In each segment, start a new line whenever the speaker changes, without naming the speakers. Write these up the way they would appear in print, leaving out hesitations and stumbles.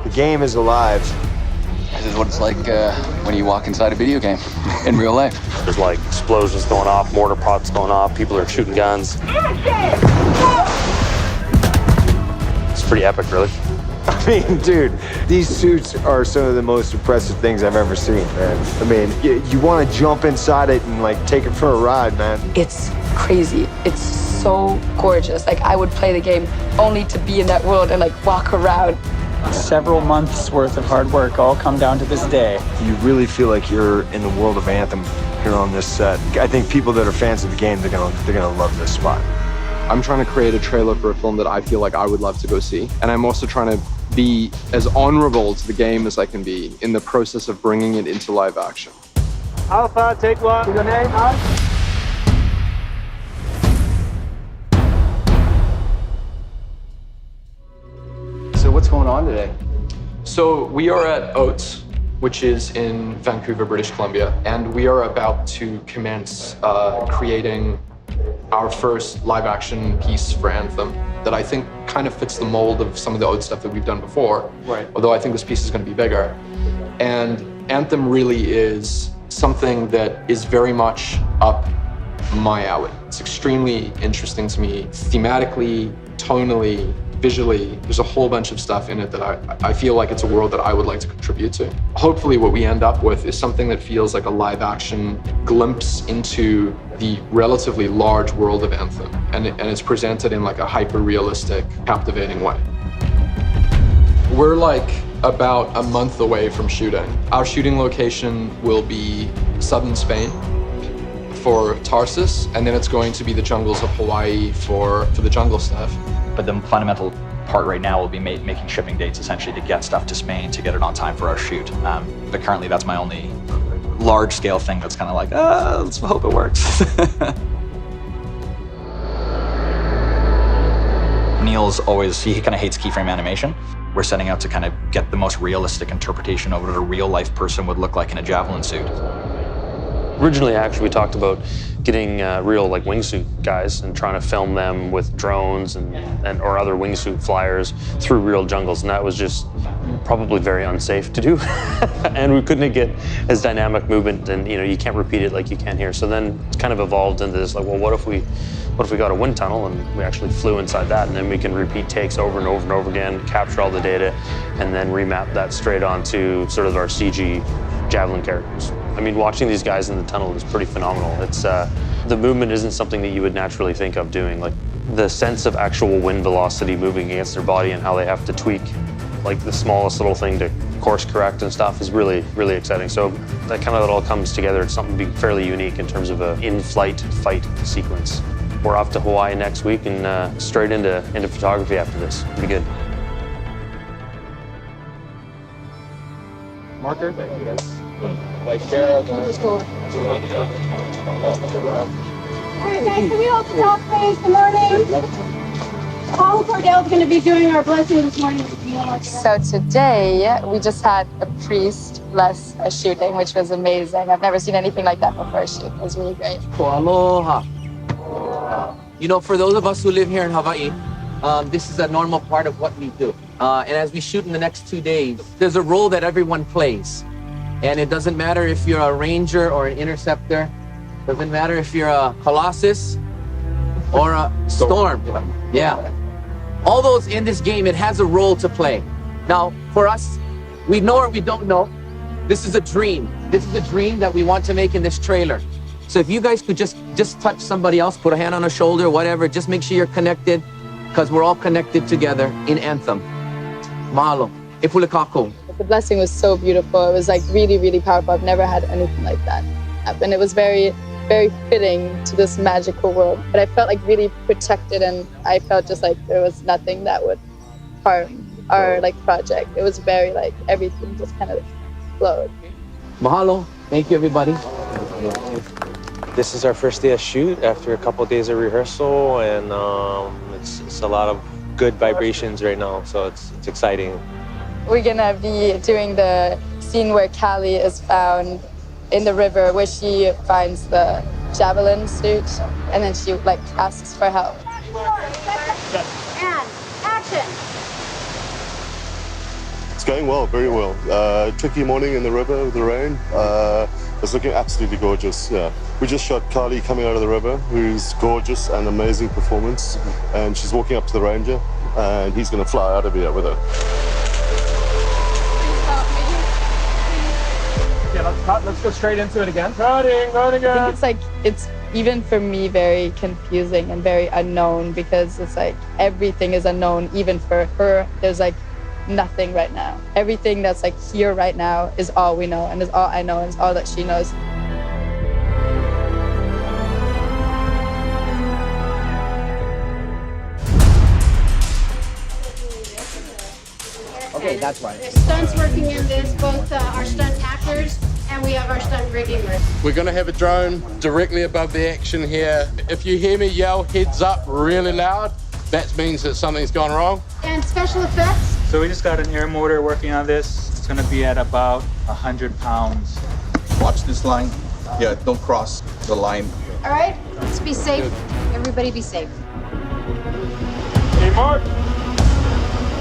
The game is alive.
This is what it's like when you walk inside a video game in real life.
There's like explosions going off, mortar pots going off, people are shooting guns. It's pretty epic, really.
I mean, dude, these suits are some of the most impressive things I've ever seen, man. I mean, you want to jump inside it and like take it for a ride, man.
It's crazy. It's so gorgeous. Like, I would play the game only to be in that world and like walk around.
Several months worth of hard work all come down to this day.
You really feel like you're in the world of Anthem here on this set. I think people that are fans of the game, they're gonna love this spot.
I'm trying to create a trailer for a film that I feel like I would love to go see. And I'm also trying to be as honorable to the game as I can be in the process of bringing it into live action.
Alpha, take one. Your name,
So what's going on today?
So we are at Oates, which is in Vancouver, British Columbia, and we are about to commence creating our first live action piece for Anthem that I think kind of fits the mold of some of the Oates stuff that we've done before.
Right.
Although I think this piece is going to be bigger. And Anthem really is something that is very much up my alley. It's extremely interesting to me, thematically, tonally, visually. There's a whole bunch of stuff in it that I feel like it's a world that I would like to contribute to. Hopefully what we end up with is something that feels like a live action glimpse into the relatively large world of Anthem. And it's presented in like a hyper-realistic, captivating way. We're like about a month away from shooting. Our shooting location will be southern Spain for Tarsus, and then it's going to be the jungles of Hawaii for the jungle stuff.
But the fundamental part right now will be making shipping dates, essentially, to get stuff to Spain, to get it on time for our shoot. But currently, that's my only large-scale thing that's kind of like, let's hope it works. Neill's always, he kind of hates keyframe animation. We're setting out to kind of get the most realistic interpretation of what a real-life person would look like in a javelin suit.
Originally, actually, we talked about getting real like wingsuit guys and trying to film them with drones and or other wingsuit flyers through real jungles, and that was just probably very unsafe to do. And we couldn't get as dynamic movement, and you can't repeat it like you can here. So then it's kind of evolved into this like, well, what if we got a wind tunnel and we actually flew inside that, and then we can repeat takes over and over and over again, capture all the data, and then remap that straight onto sort of our CG javelin characters. I mean, watching these guys in the tunnel is pretty phenomenal. It's the movement isn't something that you would naturally think of doing. Like the sense of actual wind velocity moving against their body and how they have to tweak like the smallest little thing to course correct and stuff is really, really exciting. So that kind of it all comes together. It's something fairly unique in terms of an in-flight fight sequence. We're off to Hawaii next week and straight into photography after this. It'll be good.
Marker?
Alright guys, can we all talk please? Good morning. Paul Cordell's going to be doing our blessing this morning.
So today, we just had a priest bless a shooting, which was amazing. I've never seen anything like that before a shoot. It was really great.
Aloha. You know, for those of us who live here in Hawaii, this is a normal part of what we do. And as we shoot in the next 2 days, there's a role that everyone plays. And it doesn't matter if you're a ranger or an interceptor. Doesn't matter if you're a colossus or a storm. Yeah. All those in this game, it has a role to play. Now, for us, we know or we don't know, this is a dream. This is a dream that we want to make in this trailer. So if you guys could just touch somebody else, put a hand on a shoulder, whatever, just make sure you're connected, because we're all connected together in Anthem. Mahalo. Ipulekako.
The blessing was so beautiful. It was like really, really powerful. I've never had anything like that happen. It was very, very fitting to this magical world. But I felt like really protected, and I felt just like there was nothing that would harm our like project. It was very like everything just kind of flowed.
Mahalo. Thank you, everybody.
This is our first day of shoot after a couple of days of rehearsal, and it's a lot of good vibrations right now, so it's exciting.
We're gonna be doing the scene where Callie is found in the river, where she finds the javelin suit, and then she like asks for help.
And action.
It's going well, very well. Tricky morning in the river with the rain. It's looking absolutely gorgeous. Yeah, we just shot Carly coming out of the river, who's gorgeous and amazing performance, and she's walking up to the ranger, and he's going to fly out of here with her.
Yeah, let's cut. Let's go straight into it again. Cutting, running again.
I think it's even for me, very confusing and very unknown, because it's like everything is unknown. Even for her, there's like nothing right now. Everything that's like here right now is all we know, and is all I know, and is all that she knows.
Okay, that's right.
There's stunts working in this, both our stunt actors and we have our stunt rigging.
We're going to have a drone directly above the action here. If you hear me yell heads up really loud, that means that something's gone wrong.
And special effects.
So we just got an air motor working on this. It's going to be at about 100 pounds.
Watch this line. Yeah, don't cross the line.
All right, let's be safe. Everybody be safe.
Hey, Mark.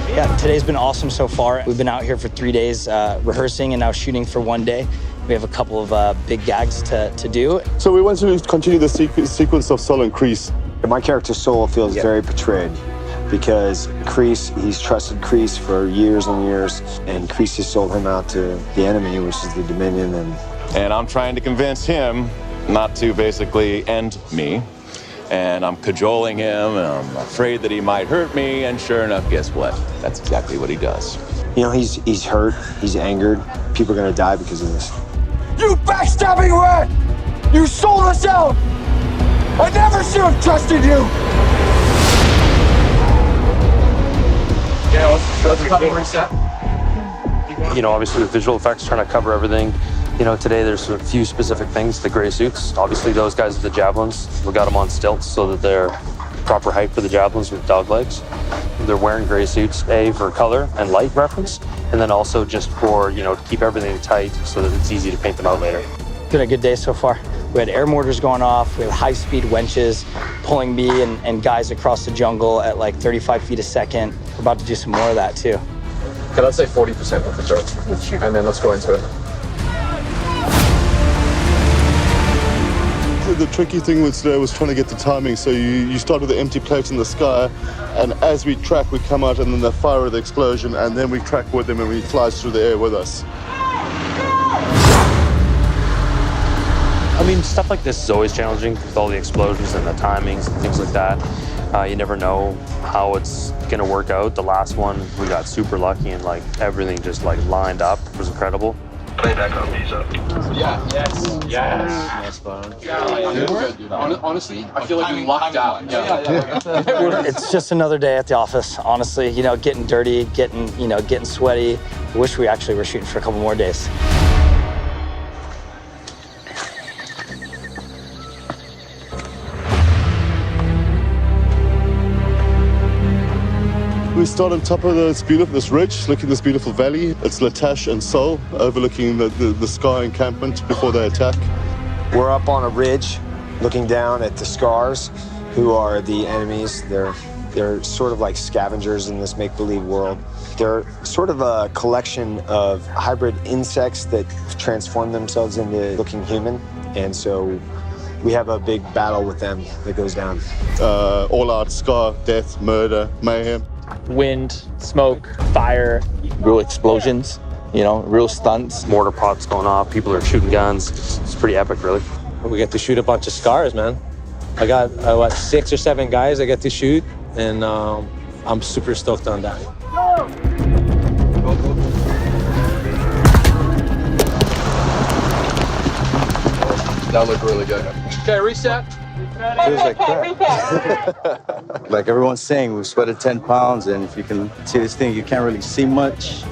Yeah, today's been awesome so far. We've been out here for 3 days rehearsing and now shooting for 1 day. We have a couple of big gags to do.
So we want to continue the sequence of Sol and Kreese.
My character Sol feels very betrayed because Kreese, he's trusted Kreese for years and years, and Kreese has sold him out to the enemy, which is the Dominion.
And I'm trying to convince him not to basically end me. And I'm cajoling him, and I'm afraid that he might hurt me, and sure enough, guess what? That's exactly what he does.
You know, he's hurt, he's angered. People are gonna die because of this.
You backstabbing rat! You sold us out! I never should have trusted you!
Yeah, let's cut and reset.
You know, obviously with visual effects, trying to cover everything. You know, today there's a few specific things. The gray suits, obviously those guys with the javelins, we got them on stilts so that they're proper height for the javelins with dog legs. They're wearing gray suits, A, for color and light reference, and then also just for, you know, to keep everything tight so that it's easy to paint them out later.
Been a good day so far. We had air mortars going off, we had high-speed winches pulling me and guys across the jungle at like 35 feet a second. We're about to do some more of that too.
Okay, let's say 40% with the drone, and then let's go into it.
The tricky thing was today was trying to get the timing. So you start with the empty plate in the sky, and as we track, we come out, and then the fire of the explosion, and then we track with them, and he flies through the air with us.
I mean, stuff like this is always challenging with all the explosions and the timings and things like that. You never know how it's gonna work out. The last one, we got super lucky and like everything just like lined up. It was incredible.
Playback on pizza.
Yeah. Yes. Honestly, I feel like we lucked out. Yeah.
It's just another day at the office, honestly. You know, getting dirty, getting sweaty. I wish we actually were shooting for a couple more days.
We start on top of this ridge, looking at this beautiful valley. It's Latash and Sol, overlooking the Scar encampment before they attack.
We're up on a ridge, looking down at the Scars, who are the enemies. They're sort of like scavengers in this make-believe world. They're sort of a collection of hybrid insects that transform themselves into looking human, and so we have a big battle with them that goes down.
All-out Scar, death, murder, mayhem.
Wind, smoke, fire.
Real explosions, you know, real stunts.
Mortar pots going off, people are shooting guns. It's pretty epic, really.
We get to shoot a bunch of Scars, man. I got, 6 or 7 guys I get to shoot, and I'm super stoked on that.
That looked really good. Okay, reset.
Feels like crap. Like everyone's saying, we've sweated 10 pounds, and if you can see this thing, you can't really see much.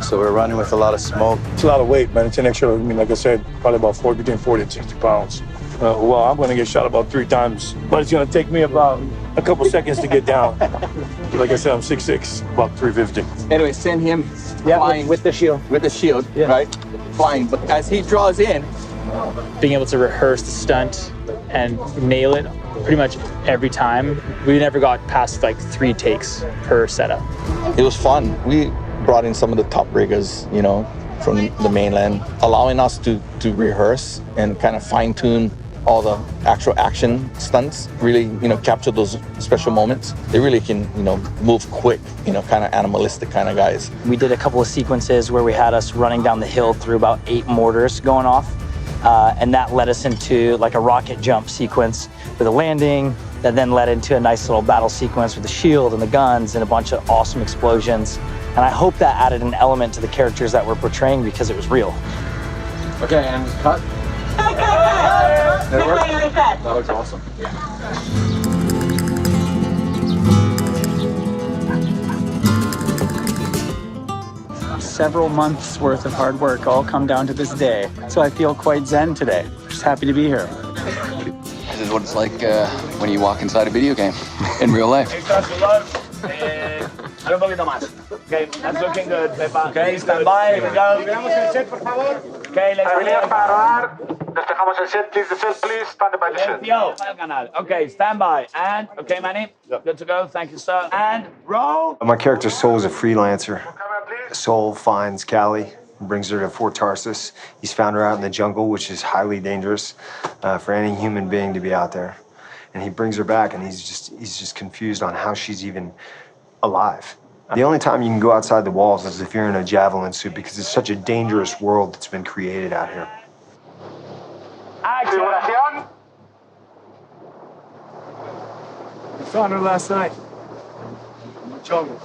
So we're running with a lot of smoke.
It's a lot of weight, man. It's an extra, like I said, probably about between 40 and 60 pounds. Well, I'm going to get shot about 3 times, but it's going to take me about a couple seconds to get down. Like I said, I'm 6'6", about 350.
Anyway, send him flying
with the shield.
With the shield, right? Flying, but as he draws in,
Being able to rehearse the stunt and nail it pretty much every time. We never got past like 3 takes per setup.
It was fun. We
brought in some of the top riggers, you know, from the mainland, allowing us to rehearse and kind of fine-tune all the actual action stunts, really, you know, capture those special moments. They really can, you know, move quick, you know, kind of animalistic kind of guys.
We did a couple of sequences where we had us running down the hill through about 8 mortars going off. And that led us into like a rocket jump sequence with a landing that then led into a nice little battle sequence with the shield and the guns and a bunch of awesome explosions. And I hope that added an element to the characters that we're portraying because it was real.
Okay, and cut. That works? That looks awesome.
Several months worth of hard work all come down to this day. So I feel quite zen today. Just happy to be here.
This is what it's like when you walk inside a video game in real life.
Okay, that's looking good, Pepa. Okay, stand by, here we go. Okay, let's go. Despejamos el set, please, the set, please. Stand by the set. Okay, stand by. And, okay, Manny, good to go. Thank you, sir. And roll.
My character Soul is a freelancer. Soul finds Callie and brings her to Fort Tarsus. He's found her out in the jungle, which is highly dangerous for any human being to be out there. And he brings her back, and he's just confused on how she's even alive. The only time you can go outside the walls is if you're in a javelin suit, because it's such a dangerous world that's been created out here.
Action.
Found her last night. Jungle.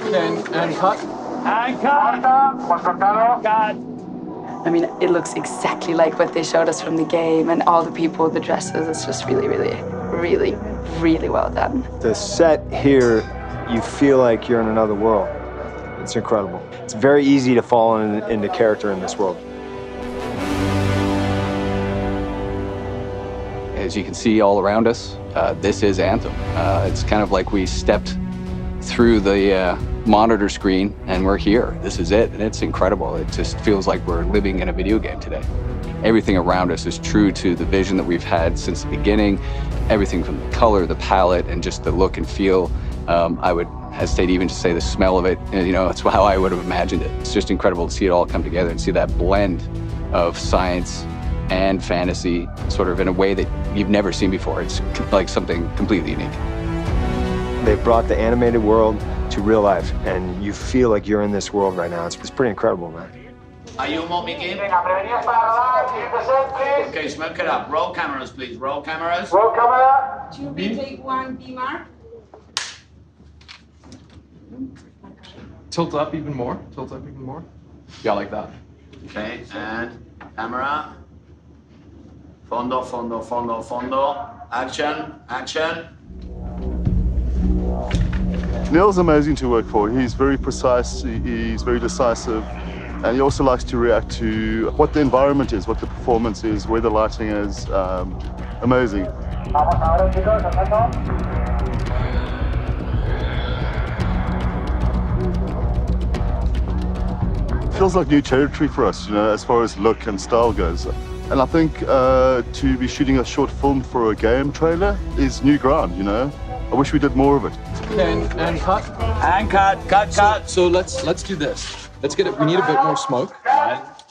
And cut.
And cut.
I mean, it looks exactly like what they showed us from the game, and all the people, the dresses. It's just really, really, really, really well done.
The set here, you feel like you're in another world. It's incredible. It's very easy to fall into character in this world.
As you can see all around us, this is Anthem. It's kind of like we stepped through the monitor screen and we're here. This is it, and it's incredible. It just feels like we're living in a video game today. Everything around us is true to the vision that we've had since the beginning. Everything from the color, the palette, and just the look and feel. I would hesitate even to say the smell of it. You know, that's how I would have imagined it. It's just incredible to see it all come together and see that blend of science and fantasy sort of in a way that you've never seen before. It's like something completely unique.
They brought the animated world to real life, and you feel like you're in this world right now. It's pretty incredible, man.
Are you Mickey? Okay, smoke it up. Roll cameras, please. Roll cameras. Roll camera.
2B, take 1, B mark.
Tilt up even more. Tilt up even more. Yeah, like that.
Okay, and camera. Fondo, fondo, fondo, fondo. Action, action.
Neill's amazing to work for. He's very precise, he's very decisive, and he also likes to react to what the environment is, what the performance is, where the lighting is. Amazing. Feels like new territory for us, you know, as far as look and style goes. And I think to be shooting a short film for a game trailer is new ground, you know. I wish we did more of it.
And cut.
And cut.
So let's do this. Let's get it. We need a bit more smoke.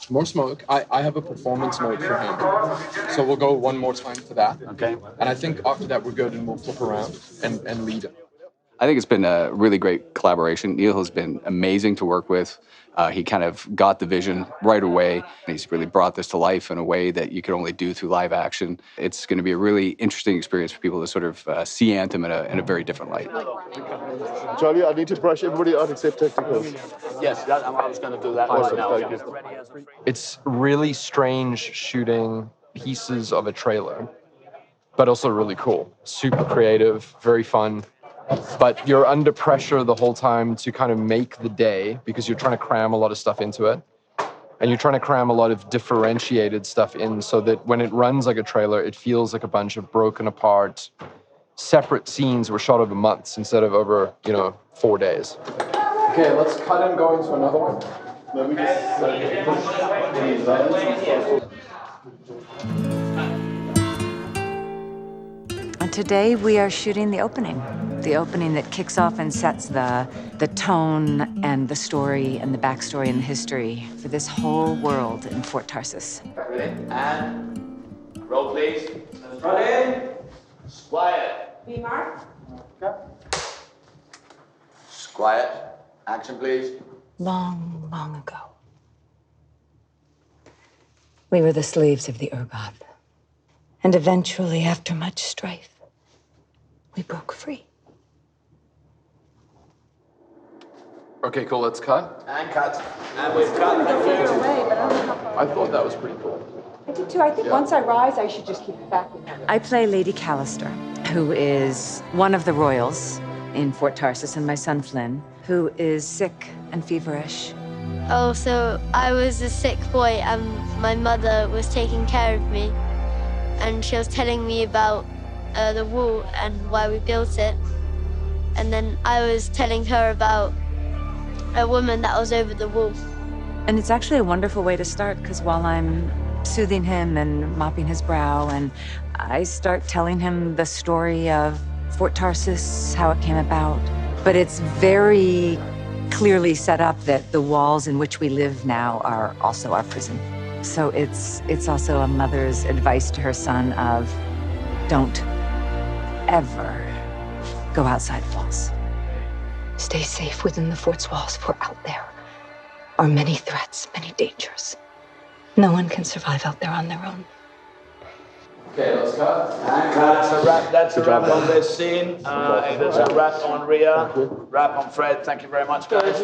More smoke. I have a performance mode for him. So we'll go one more time for that.
Okay.
And I think after that we're good and we'll flip around and lead it.
I think it's been a really great collaboration. Neill has been amazing to work with. He kind of got the vision right away. He's really brought this to life in a way that you could only do through live action. It's going to be a really interesting experience for people to sort of see Anthem in a very different light.
Charlie, I need to brush everybody out except technicals.
Yes, I was going to do that
Awesome,
right now.
thank you.
It's really strange shooting pieces of a trailer, but also really cool. Super creative, very fun. But you're under pressure the whole time to kind of make the day because you're trying to cram a lot of stuff into it. And you're trying to cram a lot of differentiated stuff in so that when it runs like a trailer, it feels like a bunch of broken apart, separate scenes were shot over months instead of over, 4 days. Okay, let's cut and go into another one. Let me
And today we are shooting the opening. the opening that kicks off and sets the tone and the story and the backstory and the history for this whole world in Fort Tarsus.
Ready? And roll, please. Ready? Quiet.
Be marked.
Quiet. Action, please.
Long, long ago, we were the slaves of the Urgoth. And eventually, after much strife, we broke free.
Okay, cool, let's cut.
And cut. And we've cut.
I thought that was pretty cool.
I did too. I think once I rise, I should just keep it back.
I play Lady Callister, who is one of the royals in Fort Tarsus, and my son Flynn, who is sick and feverish.
Oh, so I was a sick boy and my mother was taking care of me. And she was telling me about the wall and why we built it. And then I was telling her about a woman that was over the wall.
And it's actually a wonderful way to start, because while I'm soothing him and mopping his brow, and I start telling him the story of Fort Tarsus, how it came about. But it's very clearly set up that the walls in which we live now are also our prison. So it's also a mother's advice to her son of, don't ever go outside walls. Stay safe within the fort's walls, for out there are many threats, many dangers. No one can survive out there on their own.
Okay, let's cut. And cut. That's a wrap on this scene. There's a wrap on Rhea, wrap on Fred. Thank you very much, guys.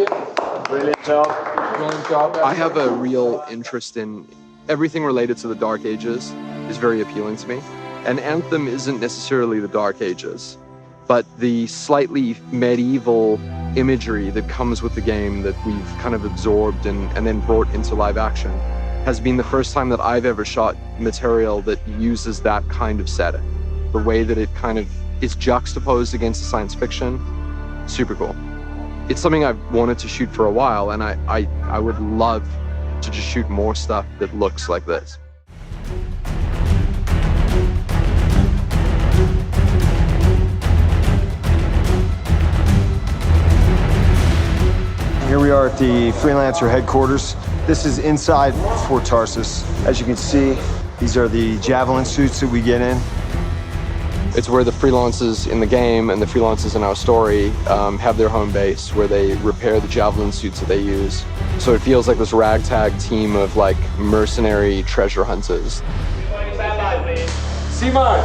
Brilliant job.
I have a real interest in everything related to the Dark Ages is very appealing to me. And Anthem isn't necessarily the Dark Ages, but the slightly medieval imagery that comes with the game that we've kind of absorbed and then brought into live action has been the first time that I've ever shot material that uses that kind of setting. The way that it kind of is juxtaposed against the science fiction, super cool. It's something I've wanted to shoot for a while, and I would love to just shoot more stuff that looks like this.
Here we are at the Freelancer headquarters. This is inside Fort Tarsus. As you can see, these are the javelin suits that we get in.
It's where the freelancers in the game and the freelancers in our story have their home base, where they repair the javelin suits that they use. So it feels like this ragtag team of like mercenary treasure hunters.
Simon!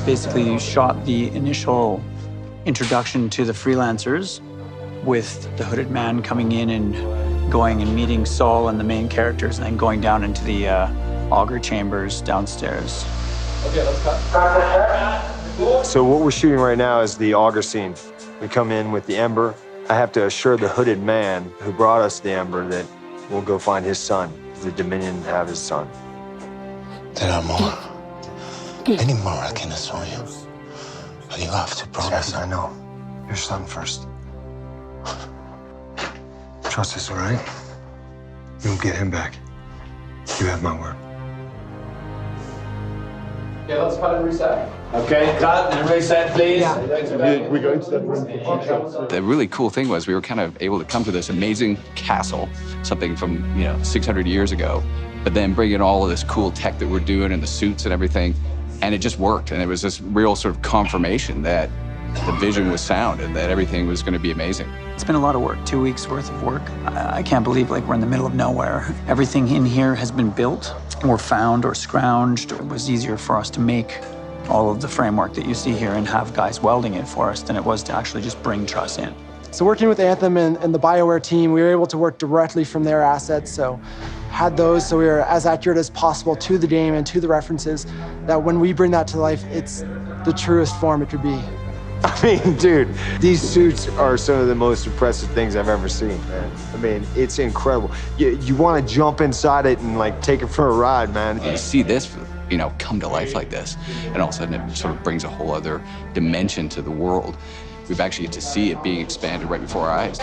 Basically, you shot the initial introduction to the freelancers with the hooded man coming in and going and meeting Saul and the main characters, and then going down into the auger chambers downstairs.
Okay, let's cut.
So what we're shooting right now is the auger scene. We come in with the Ember. I have to assure the hooded man who brought us the Ember that we'll go find his son. The Dominion have his son.
There are more. Any more I can assure you. But you have to promise.
Yes, I know. Your son first. Trust us, all right? You'll get him back. You have my word.
Okay, let's cut and reset. Okay, cut and reset, please.
We're going to that room.
The really cool thing was we were kind of able to come to this amazing castle, something from 600 years ago, but then bring in all of this cool tech that we're doing and the suits and everything, and it just worked. And it was this real sort of confirmation that the vision was sound and that everything was going to be amazing.
It's been a lot of work, 2 weeks worth of work. I can't believe we're in the middle of nowhere. Everything in here has been built or found or scrounged. It was easier for us to make all of the framework that you see here and have guys welding it for us than it was to actually just bring truss in.
So working with Anthem and the BioWare team, we were able to work directly from their assets. So had those, so we were as accurate as possible to the game and to the references, that when we bring that to life, it's the truest form it could be.
I mean, dude, these suits are some of the most impressive things I've ever seen, man. I mean, it's incredible. You want to jump inside it and like take it for a ride, man.
You see this, come to life like this, and all of a sudden it sort of brings a whole other dimension to the world. We've actually get to see it being expanded right before our eyes.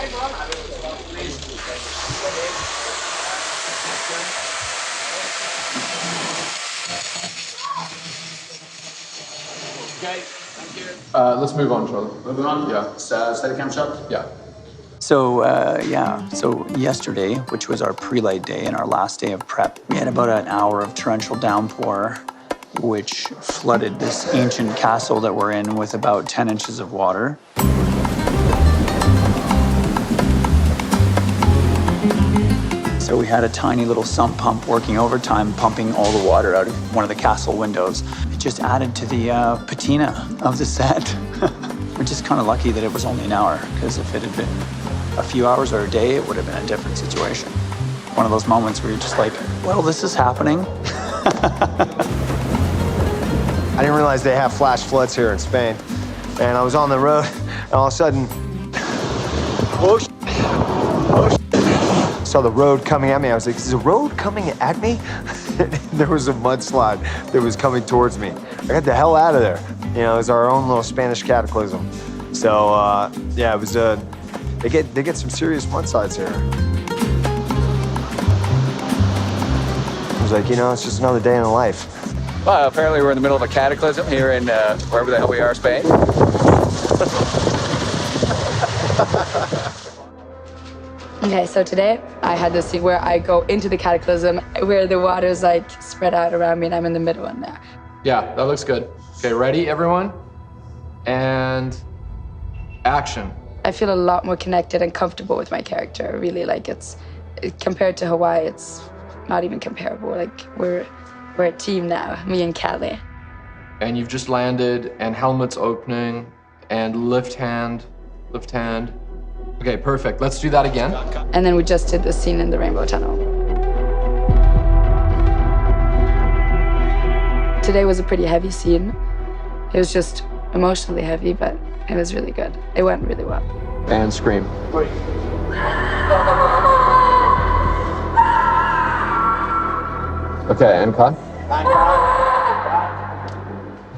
Okay, thank you. Let's move on, Charlie.
Moving on?
Yeah.
Steadicam shot?
Yeah.
So yesterday, which was our pre-light day and our last day of prep, we had about an hour of torrential downpour, which flooded this ancient castle that we're in with about 10 inches of water. So we had a tiny little sump pump working overtime, pumping all the water out of one of the castle windows. It just added to the patina of the set. We're just kind of lucky that it was only an hour, because if it had been a few hours or a day, it would have been a different situation. One of those moments where you're just like, well, this is happening.
I didn't realize they have flash floods here in Spain. And I was on the road, and all of a sudden, saw the road coming at me. I was like, is the road coming at me? There was a mudslide that was coming towards me. I got the hell out of there. You know, it was our own little Spanish cataclysm. So, yeah, it was, they get some serious mudslides here. I was like, you know, it's just another day in the life.
Well, apparently we're in the middle of a cataclysm here in wherever the hell we are, Spain.
Okay, so today I had this scene where I go into the cataclysm where the water's like spread out around me and I'm in the middle in there.
Yeah, that looks good. Okay, ready, everyone? And action.
I feel a lot more connected and comfortable with my character. Really, like compared to Hawaii, it's not even comparable. Like we're a team now, me and Callie.
And you've just landed, and helmet's opening, and lift hand. Okay, perfect. Let's do that again.
And then we just did the scene in the Rainbow Tunnel. Today was a pretty heavy scene. It was just emotionally heavy, but it was really good. It went really well.
And scream. Okay, and cut.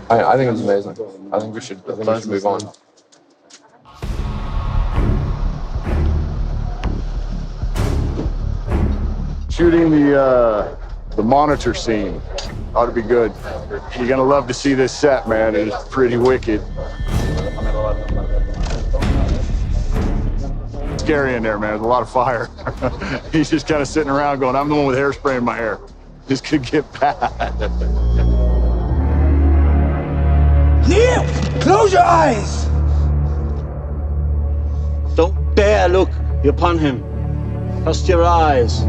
I think it was amazing. I think we should move on.
Shooting the monitor scene ought to be good. You're gonna love to see this set, man. It's pretty wicked. Scary in there, man. There's a lot of fire. He's just kind of sitting around going, I'm the one with hairspray in my hair. This could get bad.
Neill, close your eyes. Don't dare look upon him. Trust your eyes.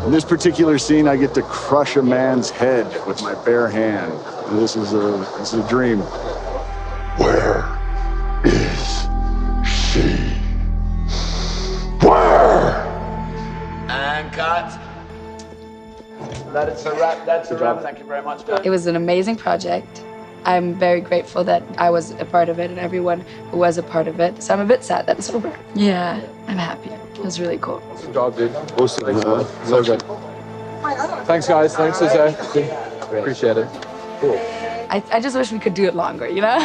In this particular scene, I get to crush a man's head with my bare hand. This is a dream.
Where is she? Where?
And cut. That's a wrap. That's a wrap. Thank you very much, guys.
It was an amazing project. I'm very grateful that I was a part of it and everyone who was a part of it. So I'm a bit sad that it's over. Yeah, I'm happy. It was really cool.
Good job, dude. Awesome. So good. Thanks, guys. Thanks, Jose. Appreciate it. Cool.
I just wish we could do it longer, you know?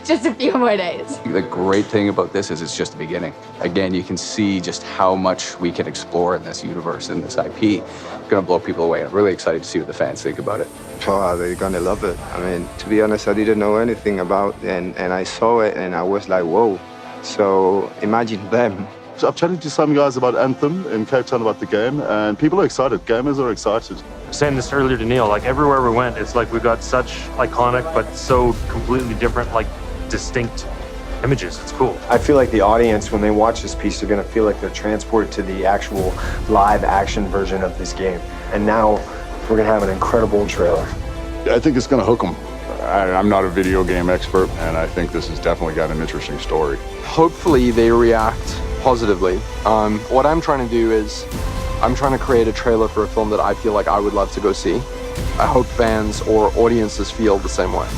Just a few more days.
The great thing about this is it's just the beginning. Again, you can see just how much we can explore in this universe and this IP. It's gonna blow people away. I'm really excited to see what the fans think about it.
Oh, they're gonna love it. I mean, to be honest, I didn't know anything about it, and I saw it and I was like, whoa. So imagine them.
So I'm chatting to some guys about Anthem in Cape Town about the game, and people are excited. Gamers are excited.
Saying this earlier to Neill, like everywhere we went, it's like we got such iconic but so completely different, like distinct images. It's cool.
I feel like the audience, when they watch this piece, they're gonna feel like they're transported to the actual live action version of this game. And now we're gonna have an incredible trailer.
I think it's gonna hook them. I'm not a video game expert, and I think this has definitely got an interesting story.
Hopefully they react positively. What I'm trying to do is I'm trying to create a trailer for a film that I feel like I would love to go see. I hope fans or audiences feel the same way.